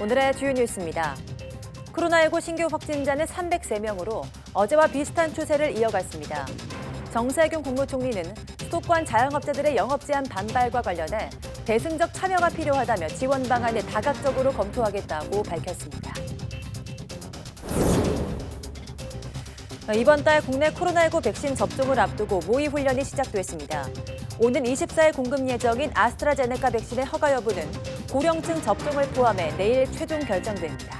오늘의 주요 뉴스입니다. 코로나19 신규 확진자는 303명으로 어제와 비슷한 추세를 이어갔습니다. 정세균 국무총리는 수도권 자영업자들의 영업 제한 반발과 관련해 대승적 참여가 필요하다며 지원 방안을 다각적으로 검토하겠다고 밝혔습니다. 이번 달 국내 코로나19 백신 접종을 앞두고 모의 훈련이 시작됐습니다. 오는 24일 공급 예정인 아스트라제네카 백신의 허가 여부는 고령층 접종을 포함해 내일 최종 결정됩니다.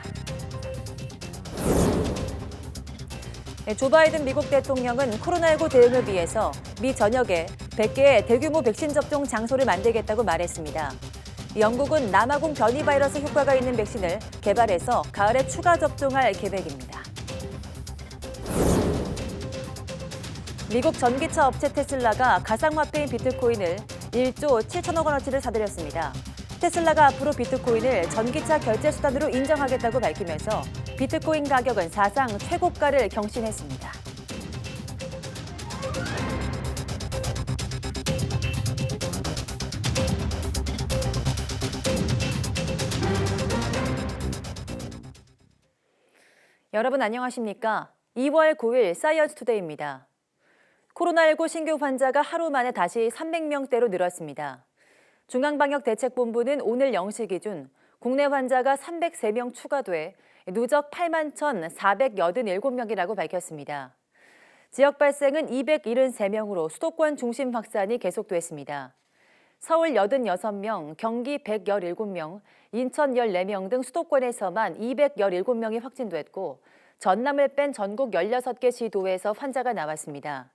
조 바이든 미국 대통령은 코로나19 대응을 위해서 미 전역에 100개의 대규모 백신 접종 장소를 만들겠다고 말했습니다. 영국은 남아공 변이 바이러스 효과가 있는 백신을 개발해서 가을에 추가 접종할 계획입니다. 미국 전기차 업체 테슬라가 가상화폐인 비트코인을 1조 7천억 원어치를 사들였습니다. 테슬라가 앞으로 비트코인을 전기차 결제 수단으로 인정하겠다고 밝히면서 비트코인 가격은 사상 최고가를 경신했습니다. 여러분 안녕하십니까? 2월 9일 사이언스 투데이입니다. 코로나19 신규 환자가 하루 만에 다시 300명대로 늘었습니다. 중앙방역대책본부는 오늘 0시 기준 국내 환자가 303명 추가돼 누적 8만 1,487명이라고 밝혔습니다. 지역 발생은 273명으로 수도권 중심 확산이 계속됐습니다. 서울 86명, 경기 117명, 인천 14명 등 수도권에서만 217명이 확진됐고 전남을 뺀 전국 16개 시도에서 환자가 나왔습니다.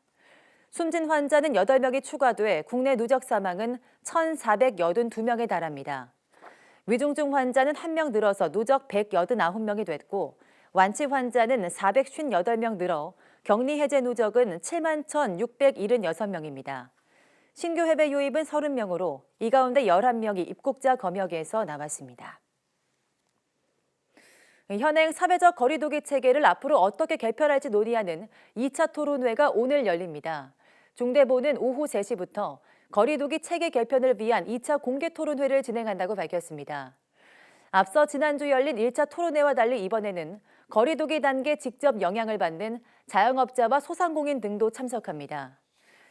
숨진 환자는 8명이 추가돼 국내 누적 사망은 1,482명에 달합니다. 위중증 환자는 1명 늘어서 누적 189명이 됐고 완치 환자는 458명 늘어 격리 해제 누적은 7만 1,676명입니다. 신규 해외 유입은 30명으로 이 가운데 11명이 입국자 검역에서 나왔습니다. 현행 사회적 거리두기 체계를 앞으로 어떻게 개편할지 논의하는 2차 토론회가 오늘 열립니다. 중대본은 오후 3시부터 거리두기 체계 개편을 위한 2차 공개 토론회를 진행한다고 밝혔습니다. 앞서 지난주 열린 1차 토론회와 달리 이번에는 거리두기 단계에 직접 영향을 받는 자영업자와 소상공인 등도 참석합니다.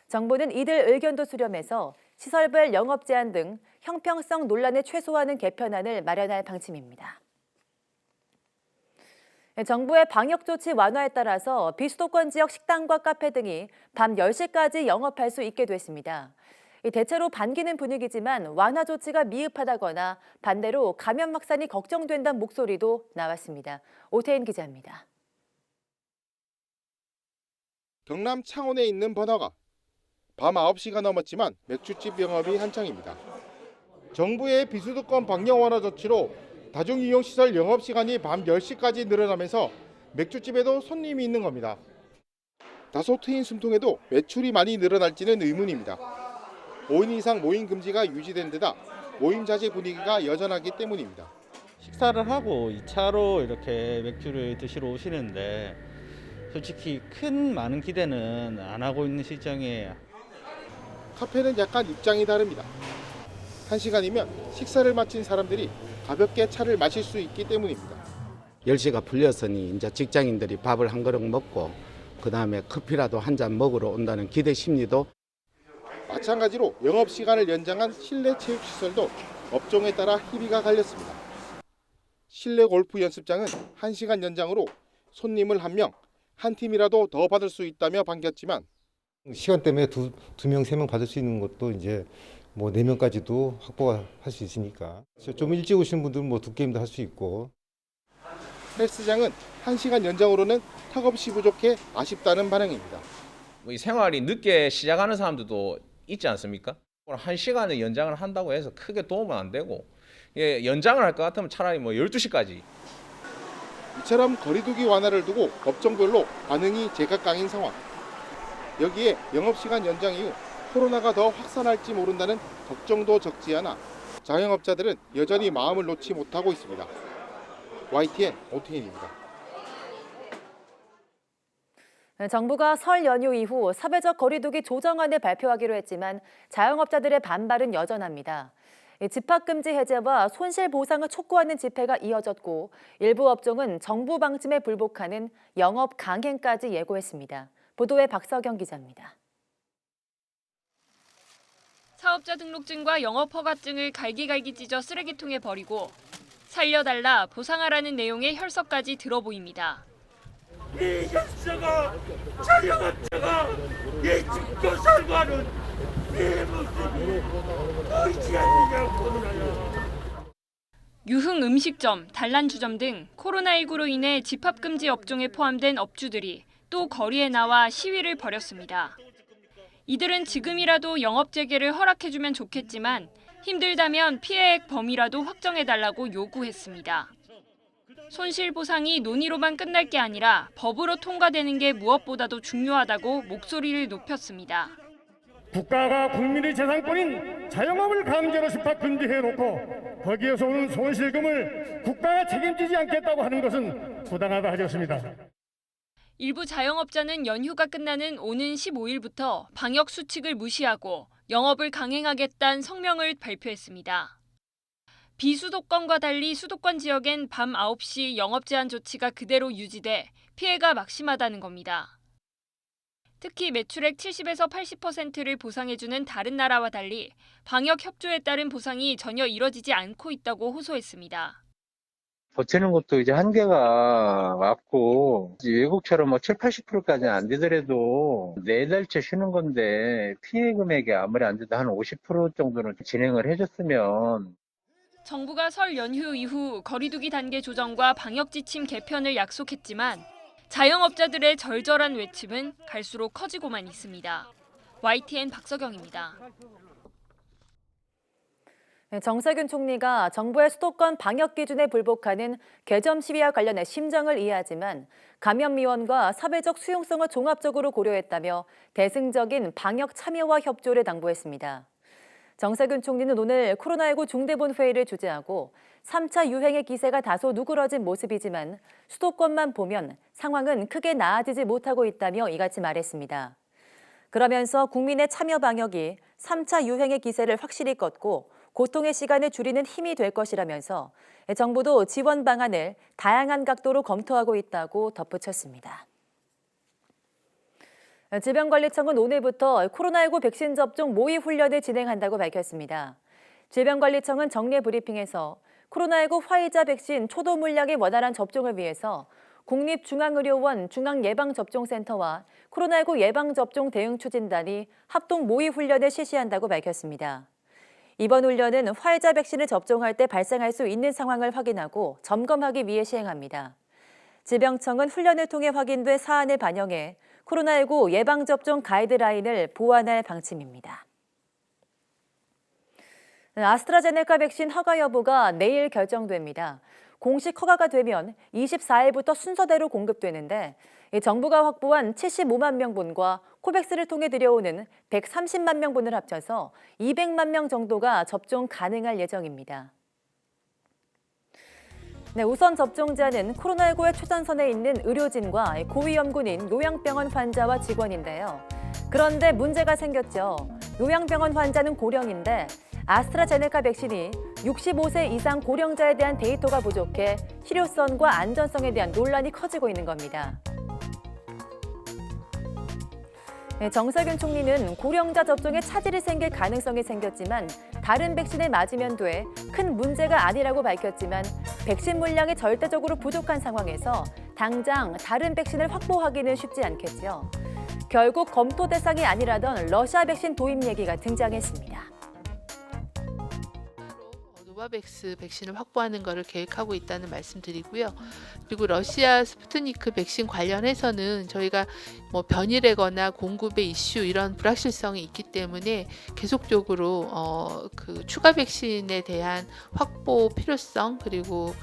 정부는 이들 의견도 수렴해서 시설별 영업 제한 등 형평성 논란을 최소화하는 개편안을 마련할 방침입니다. 정부의 방역 조치 완화에 따라서 비수도권 지역 식당과 카페 등이 밤 10시까지 영업할 수 있게 됐습니다. 대체로 반기는 분위기지만 완화 조치가 미흡하다거나 반대로 감염 확산이 걱정된다는 목소리도 나왔습니다. 오태인 기자입니다. 경남 창원에 있는 번화가. 밤 9시가 넘었지만 맥주집 영업이 한창입니다. 정부의 비수도권 방역 완화 조치로 다중이용시설 영업시간이 밤 10시까지 늘어나면서 맥주집에도 손님이 있는 겁니다. 다소 트인 숨통에도 매출이 많이 늘어날지는 의문입니다. 5인 이상 모임 금지가 유지된 데다 모임 자제 분위기가 여전하기 때문입니다. 식사를 하고 2차로 이렇게 맥주를 드시러 오시는데 솔직히 많은 기대는 안 하고 있는 실정이에요. 카페는 약간 입장이 다릅니다. 1시간이면 식사를 마친 사람들이 가볍게 차를 마실 수 있기 때문입니다. 10시가 풀렸으니 이제 직장인들이 밥을 한 그릇 먹고 그다음에 커피라도 한 잔 먹으러 온다는 기대 심리도. 마찬가지로 영업시간을 연장한 실내 체육시설도 업종에 따라 희비가 갈렸습니다. 실내 골프 연습장은 1시간 연장으로 손님을 1명, 한 팀이라도 더 받을 수 있다며 반겼지만 시간 때문에 두 명, 세 명 받을 수 있는 것도 이제 뭐 4명까지도 확보할 수 있으니까 좀 일찍 오시는 분들은 뭐 2게임도 할 수 있고. 헬스장은 1시간 연장으로는 턱없이 부족해 아쉽다는 반응입니다. 이 생활이 늦게 시작하는 사람들도 있지 않습니까? 1시간을 연장을 한다고 해서 크게 도움은 안 되고 연장을 할 것 같으면 차라리 12시까지. 이처럼 거리두기 완화를 두고 업종별로 반응이 제각각인 상황. 여기에 영업시간 연장 이후 코로나가 더 확산할지 모른다는 걱정도 적지 않아 자영업자들은 여전히 마음을 놓지 못하고 있습니다. YTN 오태인입니다. 정부가 설 연휴 이후 사회적 거리두기 조정안을 발표하기로 했지만 자영업자들의 반발은 여전합니다. 집합금지 해제와 손실보상을 촉구하는 집회가 이어졌고 일부 업종은 정부 방침에 불복하는 영업 강행까지 예고했습니다. 보도에 박서경 기자입니다. 사업자 등록증과 영업 허가증을 갈기갈기 찢어 쓰레기통에 버리고 살려달라 보상하라는 내용의 혈서까지 들어 보입니다. 이 혈서가 자영업자가 이 죽고 살고 하는 이 모습이 보이지 않느냐고. 유흥 음식점, 단란주점 등 코로나19로 인해 집합금지 업종에 포함된 업주들이 또 거리에 나와 시위를 벌였습니다. 이들은 지금이라도 영업 재개를 허락해주면 좋겠지만 힘들다면 피해액 범위라도 확정해달라고 요구했습니다. 손실보상이 논의로만 끝날 게 아니라 법으로 통과되는 게 무엇보다도 중요하다고 목소리를 높였습니다. 국가가 국민의 재산권인 자영업을 강제로 집합 금지해놓고 거기에서 오는 손실금을 국가가 책임지지 않겠다고 하는 것은 부당하다 하셨습니다. 일부 자영업자는 연휴가 끝나는 오는 15일부터 방역 수칙을 무시하고 영업을 강행하겠다는 성명을 발표했습니다. 비수도권과 달리 수도권 지역엔 밤 9시 영업 제한 조치가 그대로 유지돼 피해가 막심하다는 겁니다. 특히 매출액 70에서 80%를 보상해주는 다른 나라와 달리 방역 협조에 따른 보상이 전혀 이뤄지지 않고 있다고 호소했습니다. 버티는 것도 이제 한계가 왔고, 외국처럼 뭐 7, 80%까지는 안 되더라도 4달째 쉬는 건데 피해 금액이 아무리 안 돼도 한 50% 정도는 진행을 해줬으면. 정부가 설 연휴 이후 거리두기 단계 조정과 방역 지침 개편을 약속했지만 자영업자들의 절절한 외침은 갈수록 커지고만 있습니다. YTN 박서경입니다. 정세균 총리가 정부의 수도권 방역 기준에 불복하는 개점 시위와 관련해 심정을 이해하지만 감염미원과 사회적 수용성을 종합적으로 고려했다며 대승적인 방역 참여와 협조를 당부했습니다. 정세균 총리는 오늘 코로나19 중대본 회의를 주재하고 3차 유행의 기세가 다소 누그러진 모습이지만 수도권만 보면 상황은 크게 나아지지 못하고 있다며 이같이 말했습니다. 그러면서 국민의 참여 방역이 3차 유행의 기세를 확실히 꺾고 고통의 시간을 줄이는 힘이 될 것이라면서 정부도 지원 방안을 다양한 각도로 검토하고 있다고 덧붙였습니다. 질병관리청은 오늘부터 코로나19 백신 접종 모의 훈련을 진행한다고 밝혔습니다. 질병관리청은 정례 브리핑에서 코로나19 화이자 백신 초도 물량의 원활한 접종을 위해서 국립중앙의료원 중앙예방접종센터와 코로나19 예방접종 대응 추진단이 합동 모의 훈련을 실시한다고 밝혔습니다. 이번 훈련은 화이자 백신을 접종할 때 발생할 수 있는 상황을 확인하고 점검하기 위해 시행합니다. 질병청은 훈련을 통해 확인된 사안을 반영해 코로나19 예방접종 가이드라인을 보완할 방침입니다. 아스트라제네카 백신 허가 여부가 내일 결정됩니다. 공식 허가가 되면 24일부터 순서대로 공급되는데 정부가 확보한 75만 명분과 코백스를 통해 들여오는 130만 명분을 합쳐서 200만 명 정도가 접종 가능할 예정입니다. 우선 접종자는 코로나19의 최전선에 있는 의료진과 고위험군인 요양병원 환자와 직원인데요. 그런데 문제가 생겼죠. 요양병원 환자는 고령인데 아스트라제네카 백신이 65세 이상 고령자에 대한 데이터가 부족해 실효성과 안전성에 대한 논란이 커지고 있는 겁니다. 정세균 총리는 고령자 접종에 차질이 생길 가능성이 생겼지만 다른 백신을 맞으면 돼 큰 문제가 아니라고 밝혔지만 백신 물량이 절대적으로 부족한 상황에서 당장 다른 백신을 확보하기는 쉽지 않겠죠. 결국 검토 대상이 아니라던 러시아 백신 도입 얘기가 등장했습니다. 노바백스 백신을 확보하는 것을 계획하고 있다는 말씀드리고요. 그리고 러시아 스푸트니크 백신 관련해서는 저희가 변이되거나 공급의 이슈 이런 불확실성이 있기 때문에 계속적으로 그 추가 백신에 대한 확보 필요성 그리고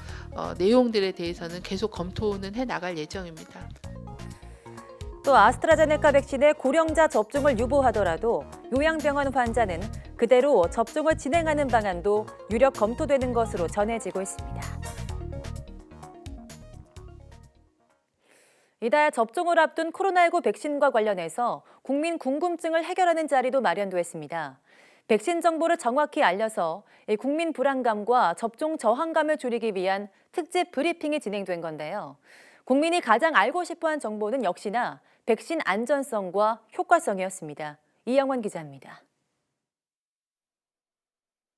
내용들에 대해서는 계속 검토는 해 나갈 예정입니다. 또 아스트라제네카 백신의 고령자 접종을 유보하더라도 요양병원 환자는 그대로 접종을 진행하는 방안도 유력 검토되는 것으로 전해지고 있습니다. 이달 접종을 앞둔 코로나19 백신과 관련해서 국민 궁금증을 해결하는 자리도 마련됐습니다. 백신 정보를 정확히 알려서 국민 불안감과 접종 저항감을 줄이기 위한 특집 브리핑이 진행된 건데요. 국민이 가장 알고 싶어한 정보는 역시나 백신 안전성과 효과성이었습니다. 이영원 기자입니다.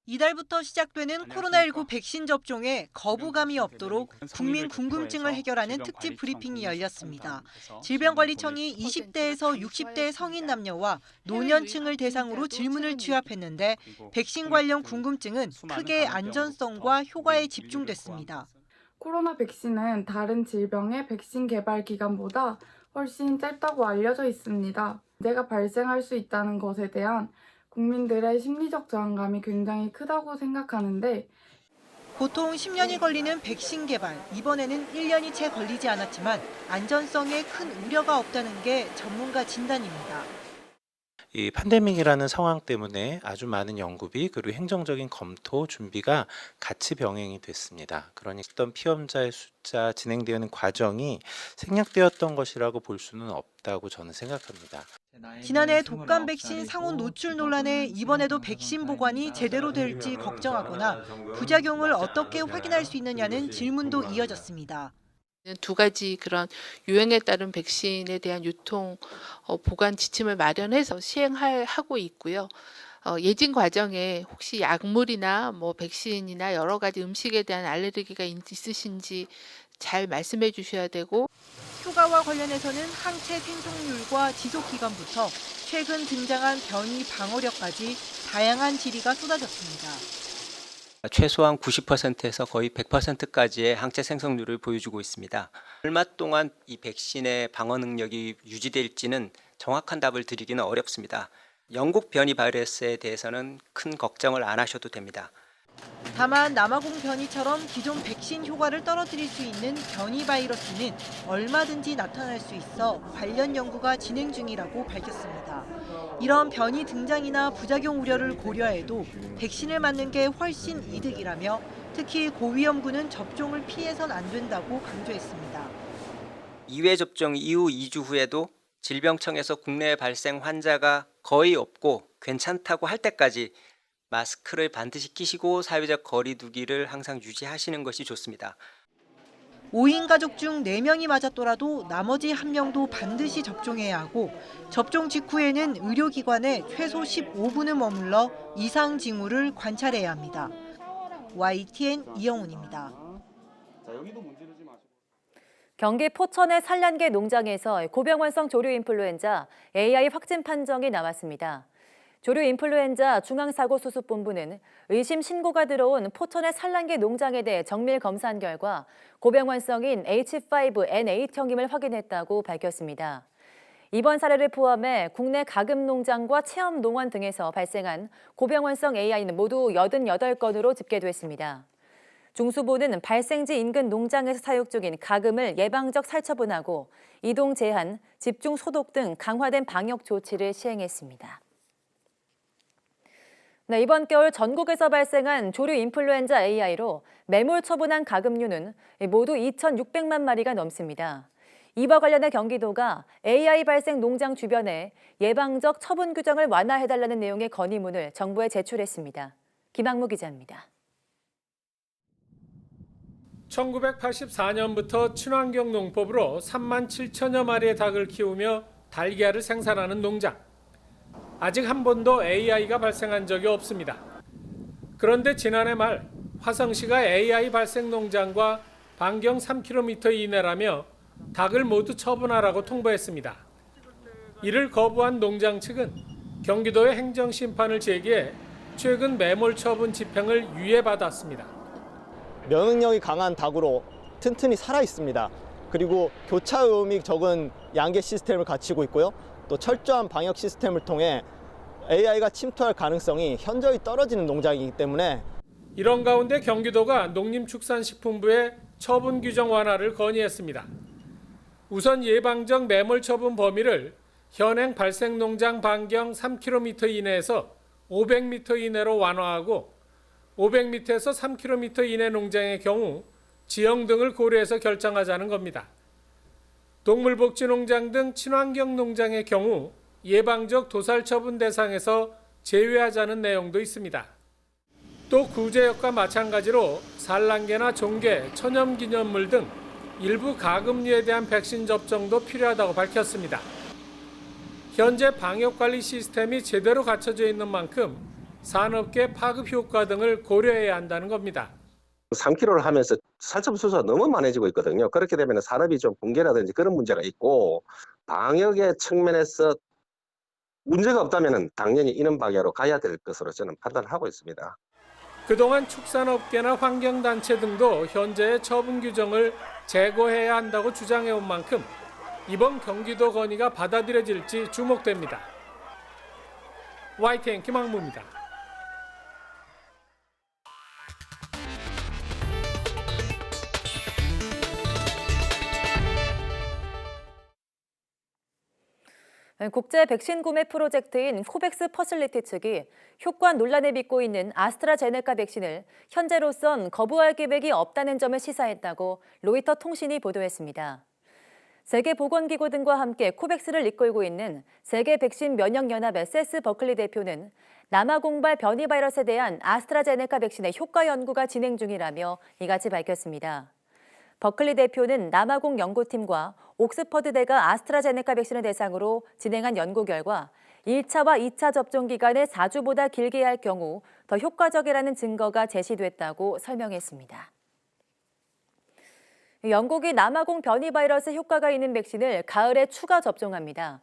이달부터 시작되는 코로나19 백신 접종에 거부감이 없도록 국민 궁금증을 해결하는 특집 브리핑이 열렸습니다. 질병관리청이 20대에서 60대 성인 남녀와 노년층을 대상으로 질문을 취합했는데 백신 관련 궁금증은 크게 안전성과 효과에 집중됐습니다. 코로나 백신은 다른 질병의 백신 개발 기간보다 훨씬 짧다고 알려져 있습니다. 문제가 발생할 수 있다는 것에 대한 국민들의 심리적 저항감이 굉장히 크다고 생각하는데 보통 10년이 걸리는 백신 개발, 이번에는 1년이 채 걸리지 않았지만 안전성에 큰 우려가 없다는 게 전문가 진단입니다. 이 팬데믹이라는 상황 때문에 아주 많은 연구비 그리고 행정적인 검토 준비가 같이 병행이 됐습니다. 그러니 어떤 피험자의 숫자 진행되는 과정이 생략되었던 것이라고 볼 수는 없다고 저는 생각합니다. 지난해 독감 백신 상온 노출 논란에 이번에도 백신 보관이 제대로 될지 걱정하거나 부작용을 어떻게 확인할 수 있느냐는 질문도 이어졌습니다. 두 가지 그런 유행에 따른 백신에 대한 유통 보관 지침을 마련해서 시행하고 있고요. 예진 과정에 혹시 약물이나 백신이나 여러 가지 음식에 대한 알레르기가 있으신지 잘 말씀해 주셔야 되고 효과와 관련해서는 항체 생성률과 지속 기간부터 최근 등장한 변이 방어력까지 다양한 질의가 쏟아졌습니다. 최소한 90%에서 거의 100%까지의 항체 생성률을 보여주고 있습니다. 얼마 동안 이 백신의 방어 능력이 유지될지는 정확한 답을 드리기는 어렵습니다. 영국 변이 바이러스에 대해서는 큰 걱정을 안 하셔도 됩니다. 다만 남아공 변이처럼 기존 백신 효과를 떨어뜨릴 수 있는 변이 바이러스는 얼마든지 나타날 수 있어 관련 연구가 진행 중이라고 밝혔습니다. 이런 변이 등장이나 부작용 우려를 고려해도 백신을 맞는 게 훨씬 이득이라며 특히 고위험군은 접종을 피해선 안 된다고 강조했습니다. 2회 접종 이후 2주 후에도 질병청에서 국내에 발생 환자가 거의 없고 괜찮다고 할 때까지 마스크를 반드시 끼시고 사회적 거리 두기를 항상 유지하시는 것이 좋습니다. 5인 가족 중 4명이 맞았더라도 나머지 1명도 반드시 접종해야 하고 접종 직후에는 의료기관에 최소 15분을 머물러 이상 징후를 관찰해야 합니다. YTN 이영훈입니다. 경기 포천의 산란계 농장에서 고병환성 조류 인플루엔자 AI 확진 판정이 나왔습니다. 조류 인플루엔자 중앙사고수습본부는 의심 신고가 들어온 포천의 산란계 농장에 대해 정밀 검사한 결과 고병환성인 H5N8형임을 확인했다고 밝혔습니다. 이번 사례를 포함해 국내 가금 농장과 체험 농원 등에서 발생한 고병환성 AI는 모두 88건으로 집계됐습니다. 중수부는 발생지 인근 농장에서 사육 중인 가금을 예방적 살처분하고 이동 제한, 집중 소독 등 강화된 방역 조치를 시행했습니다. 네, 이번 겨울 전국에서 발생한 조류 인플루엔자 AI로 매몰 처분한 가금류는 모두 2,600만 마리가 넘습니다. 이와 관련해 경기도가 AI 발생 농장 주변에 예방적 처분 규정을 완화해달라는 내용의 건의문을 정부에 제출했습니다. 김학무 기자입니다. 1984년부터 친환경 농법으로 3만 7천여 마리의 닭을 키우며 달걀을 생산하는 농장. 아직 한 번도 AI가 발생한 적이 없습니다. 그런데 지난해 말 화성시가 AI 발생 농장과 반경 3km 이내라며 닭을 모두 처분하라고 통보했습니다. 이를 거부한 농장 측은 경기도에 행정심판을 제기해 최근 매몰 처분 집행을 유예받았습니다. 면역력이 강한 닭으로 튼튼히 살아 있습니다. 그리고 교차 오염이 적은 양계 시스템을 갖추고 있고요. 또 철저한 방역 시스템을 통해 AI가 침투할 가능성이 현저히 떨어지는 농장이기 때문에 이런 가운데 경기도가 농림축산식품부에 처분 규정 완화를 건의했습니다. 우선 예방적 매몰 처분 범위를 현행 발생 농장 반경 3km 이내에서 500m 이내로 완화하고 500m에서 3km 이내 농장의 경우 지형 등을 고려해서 결정하자는 겁니다. 동물복지농장 등 친환경 농장의 경우 예방적 도살 처분 대상에서 제외하자는 내용도 있습니다. 또 구제역과 마찬가지로 산란계나 종계, 천연기념물 등 일부 가금류에 대한 백신 접종도 필요하다고 밝혔습니다. 현재 방역관리 시스템이 제대로 갖춰져 있는 만큼 산업계 파급 효과 등을 고려해야 한다는 겁니다. 3kg를 하면서 살점 수수가 너무 많아지고 있거든요. 그렇게 되면 산업이 좀 붕괴라든지 그런 문제가 있고, 방역의 측면에서 문제가 없다면 당연히 이런 방향으로 가야 될 것으로 저는 판단하고 있습니다. 그동안 축산업계나 환경단체 등도 현재의 처분 규정을 재고해야 한다고 주장해온 만큼 이번 경기도 건의가 받아들여질지 주목됩니다. YTN 김학무입니다. 국제 백신 구매 프로젝트인 코백스 퍼실리티 측이 효과 논란에 빚고 있는 아스트라제네카 백신을 현재로선 거부할 계획이 없다는 점을 시사했다고 로이터 통신이 보도했습니다. 세계보건기구 등과 함께 코백스를 이끌고 있는 세계 백신 면역연합의 세스 버클리 대표는 남아공발 변이 바이러스에 대한 아스트라제네카 백신의 효과 연구가 진행 중이라며 이같이 밝혔습니다. 버클리 대표는 남아공 연구팀과 옥스퍼드대가 아스트라제네카 백신을 대상으로 진행한 연구 결과 1차와 2차 접종 기간을 4주보다 길게 할 경우 더 효과적이라는 증거가 제시됐다고 설명했습니다. 영국이 남아공 변이 바이러스 효과가 있는 백신을 가을에 추가 접종합니다.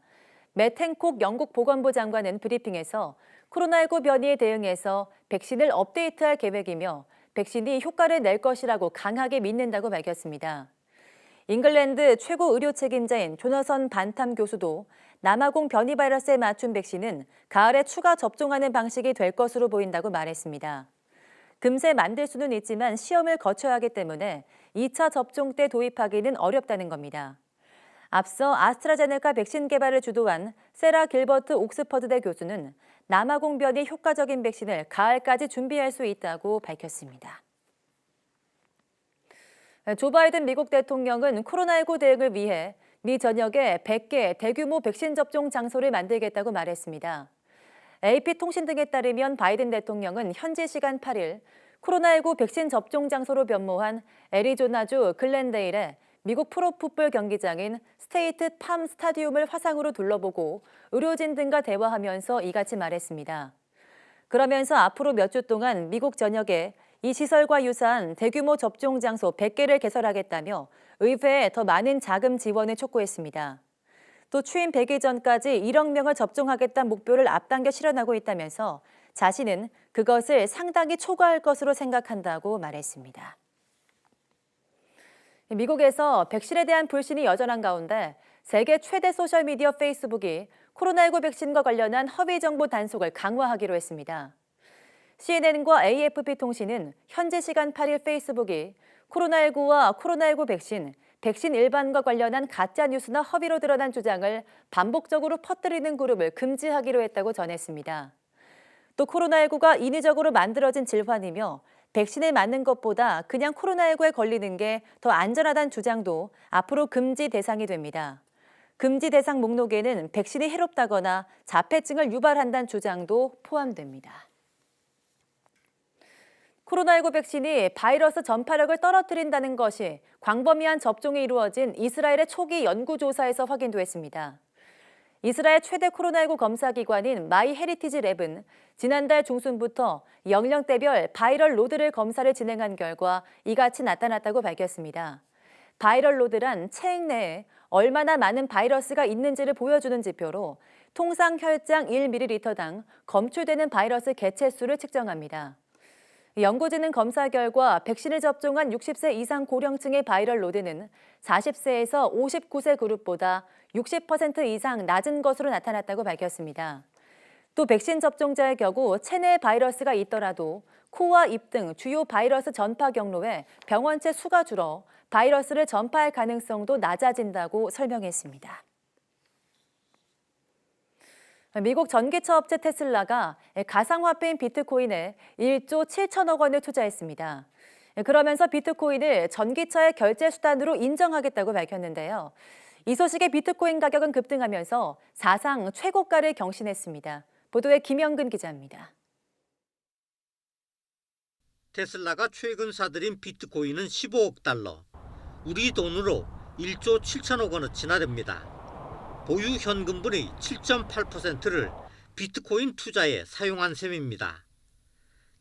맷 행콕 영국 보건부 장관은 브리핑에서 코로나19 변이에 대응해서 백신을 업데이트할 계획이며 백신이 효과를 낼 것이라고 강하게 믿는다고 밝혔습니다. 잉글랜드 최고 의료 책임자인 조너선 반탐 교수도 남아공 변이 바이러스에 맞춘 백신은 가을에 추가 접종하는 방식이 될 것으로 보인다고 말했습니다. 금세 만들 수는 있지만 시험을 거쳐야 하기 때문에 2차 접종 때 도입하기는 어렵다는 겁니다. 앞서 아스트라제네카 백신 개발을 주도한 세라 길버트 옥스퍼드대 교수는 남아공 변이 효과적인 백신을 가을까지 준비할 수 있다고 밝혔습니다. 조 바이든 미국 대통령은 코로나19 대응을 위해 미 전역에 100개 대규모 백신 접종 장소를 만들겠다고 말했습니다. AP통신 등에 따르면 바이든 대통령은 현지 시간 8일 코로나19 백신 접종 장소로 변모한 애리조나주 글렌데일에 미국 프로풋볼 경기장인 스테이트 팜 스타디움을 화상으로 둘러보고 의료진 등과 대화하면서 이같이 말했습니다. 그러면서 앞으로 몇 주 동안 미국 전역에 이 시설과 유사한 대규모 접종 장소 100개를 개설하겠다며 의회에 더 많은 자금 지원을 촉구했습니다. 또 취임 100일 전까지 1억 명을 접종하겠다는 목표를 앞당겨 실현하고 있다면서 자신은 그것을 상당히 초과할 것으로 생각한다고 말했습니다. 미국에서 백신에 대한 불신이 여전한 가운데 세계 최대 소셜미디어 페이스북이 코로나19 백신과 관련한 허위 정보 단속을 강화하기로 했습니다. CNN과 AFP 통신은 현지 시간 8일 페이스북이 코로나19와 코로나19 백신 일반과 관련한 가짜 뉴스나 허위로 드러난 주장을 반복적으로 퍼뜨리는 그룹을 금지하기로 했다고 전했습니다. 또 코로나19가 인위적으로 만들어진 질환이며 백신에 맞는 것보다 그냥 코로나19에 걸리는 게 더 안전하다는 주장도 앞으로 금지 대상이 됩니다. 금지 대상 목록에는 백신이 해롭다거나 자폐증을 유발한다는 주장도 포함됩니다. 코로나19 백신이 바이러스 전파력을 떨어뜨린다는 것이 광범위한 접종이 이루어진 이스라엘의 초기 연구조사에서 확인됐습니다. 이스라엘 최대 코로나19 검사기관인 마이 헤리티지 랩은 지난달 중순부터 연령대별 바이럴 로드를 검사를 진행한 결과 이같이 나타났다고 밝혔습니다. 바이럴 로드란 체액 내에 얼마나 많은 바이러스가 있는지를 보여주는 지표로 통상 혈장 1ml당 검출되는 바이러스 개체수를 측정합니다. 연구진은 검사 결과 백신을 접종한 60세 이상 고령층의 바이럴 로드는 40세에서 59세 그룹보다 60% 이상 낮은 것으로 나타났다고 밝혔습니다. 또 백신 접종자의 경우 체내에 바이러스가 있더라도 코와 입 등 주요 바이러스 전파 경로에 병원체 수가 줄어 바이러스를 전파할 가능성도 낮아진다고 설명했습니다. 미국 전기차 업체 테슬라가 가상화폐인 비트코인에 1조 7천억 원을 투자했습니다. 그러면서 비트코인을 전기차의 결제 수단으로 인정하겠다고 밝혔는데요. 이 소식에 비트코인 가격은 급등하면서 사상 최고가를 경신했습니다. 보도에 김영근 기자입니다. 테슬라가 최근 사들인 비트코인은 15억 달러, 우리 돈으로 1조 7천억 원어치나 됩니다. 보유 현금분의 7.8%를 비트코인 투자에 사용한 셈입니다.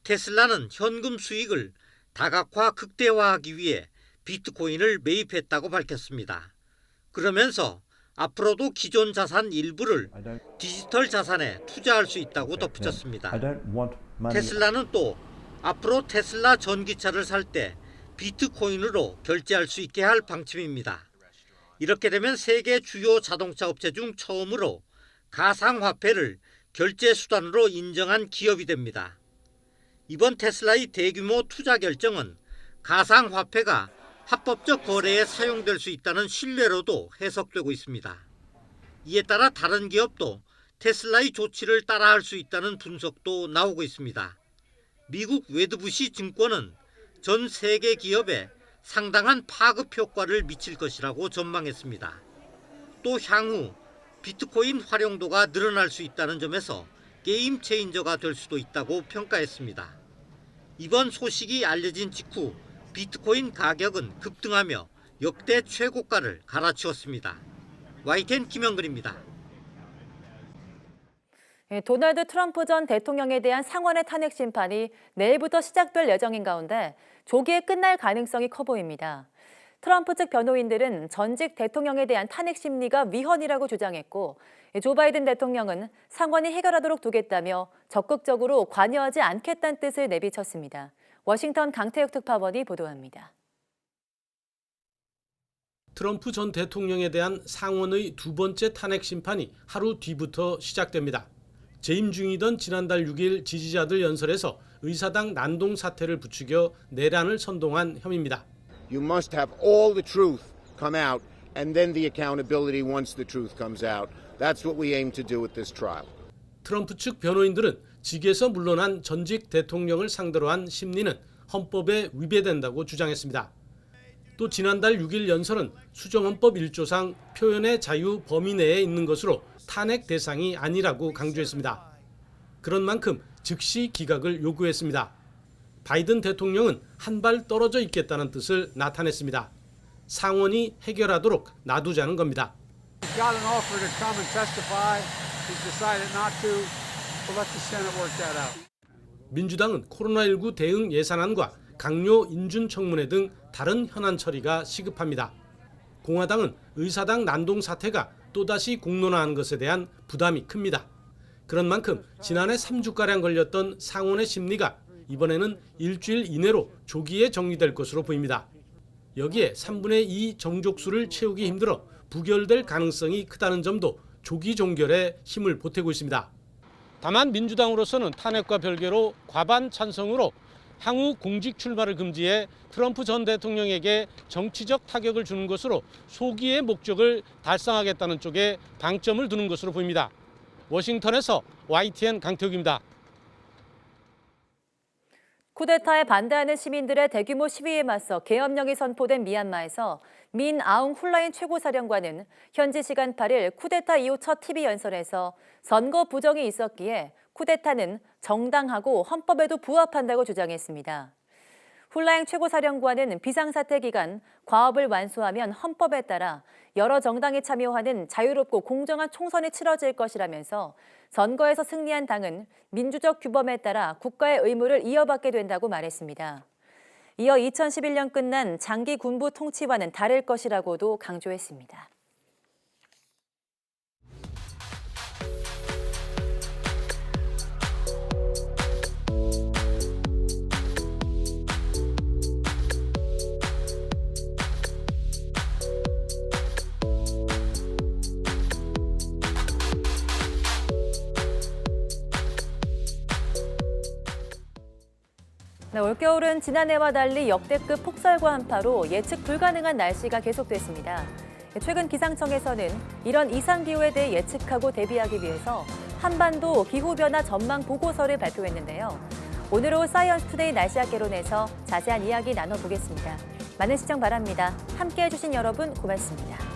테슬라는 현금 수익을 다각화 극대화하기 위해 비트코인을 매입했다고 밝혔습니다. 그러면서 앞으로도 기존 자산 일부를 디지털 자산에 투자할 수 있다고 덧붙였습니다. 테슬라는 또 앞으로 테슬라 전기차를 살 때 비트코인으로 결제할 수 있게 할 방침입니다. 이렇게 되면 세계 주요 자동차 업체 중 처음으로 가상화폐를 결제 수단으로 인정한 기업이 됩니다. 이번 테슬라의 대규모 투자 결정은 가상화폐가 합법적 거래에 사용될 수 있다는 신뢰로도 해석되고 있습니다. 이에 따라 다른 기업도 테슬라의 조치를 따라할 수 있다는 분석도 나오고 있습니다. 미국 웨드부시 증권은 전 세계 기업에 상당한 파급 효과를 미칠 것이라고 전망했습니다. 또 향후 비트코인 활용도가 늘어날 수 있다는 점에서 게임 체인저가 될 수도 있다고 평가했습니다. 이번 소식이 알려진 직후 비트코인 가격은 급등하며 역대 최고가를 갈아치웠습니다. YTN 김영근입니다. 도널드 트럼프 전 대통령에 대한 상원의 탄핵 심판이 내일부터 시작될 예정인 가운데 조기에 끝날 가능성이 커 보입니다. 트럼프 측 변호인들은 전직 대통령에 대한 탄핵 심리가 위헌이라고 주장했고, 조 바이든 대통령은 상원이 해결하도록 두겠다며 적극적으로 관여하지 않겠다는 뜻을 내비쳤습니다. 워싱턴 강태혁 특파원이 보도합니다. 트럼프 전 대통령에 대한 상원의 두 번째 탄핵 심판이 하루 뒤부터 시작됩니다. 재임 중이던 지난달 6일 지지자들 연설에서 의사당 난동 사태를 부추겨 내란을 선동한 혐의입니다. You must have all the truth come out and then the accountability once the truth comes out. That's what we aim to do with this trial. 트럼프 측 변호인들은 직에서 물러난 전직 대통령을 상대로 한 심리는 헌법에 위배된다고 주장했습니다. 또 지난달 6일 연설은 수정헌법 1조상 표현의 자유 범위 내에 있는 것으로 탄핵 대상이 아니라고 강조했습니다. 그런 만큼 즉시 기각을 요구했습니다. 바이든 대통령은 한 발 떨어져 있겠다는 뜻을 나타냈습니다. 상원이 해결하도록 놔두자는 겁니다. 민주당은 코로나19 대응 예산안과 강요 인준청문회 등 다른 현안 처리가 시급합니다. 공화당은 의사당 난동 사태가 또다시 공론화한 것에 대한 부담이 큽니다. 그런 만큼 지난해 3주가량 걸렸던 상원의 심리가 이번에는 일주일 이내로 조기에 정리될 것으로 보입니다. 여기에 3분의 2 정족수를 채우기 힘들어 부결될 가능성이 크다는 점도 조기 종결에 힘을 보태고 있습니다. 다만 민주당으로서는 탄핵과 별개로 과반 찬성으로 향후 공직 출마를 금지해 트럼프 전 대통령에게 정치적 타격을 주는 것으로 소기의 목적을 달성하겠다는 쪽에 방점을 두는 것으로 보입니다. 워싱턴에서 YTN 강태욱입니다. 쿠데타에 반대하는 시민들의 대규모 시위에 맞서 계엄령이 선포된 미얀마에서 민 아웅 훌라인 최고사령관은 현지 시간 8일 쿠데타 이후 첫 TV 연설에서 선거 부정이 있었기에 쿠데타는 정당하고 헌법에도 부합한다고 주장했습니다. 훌라잉 최고사령관은 비상사태 기간 과업을 완수하면 헌법에 따라 여러 정당이 참여하는 자유롭고 공정한 총선이 치러질 것이라면서 선거에서 승리한 당은 민주적 규범에 따라 국가의 의무를 이어받게 된다고 말했습니다. 이어 2011년 끝난 장기 군부 통치와는 다를 것이라고도 강조했습니다. 올겨울은 지난해와 달리 역대급 폭설과 한파로 예측 불가능한 날씨가 계속됐습니다. 최근 기상청에서는 이런 이상기후에 대해 예측하고 대비하기 위해서 한반도 기후변화 전망 보고서를 발표했는데요. 오늘 오후 사이언스 투데이 날씨학개론에서 자세한 이야기 나눠보겠습니다. 많은 시청 바랍니다. 함께해 주신 여러분 고맙습니다.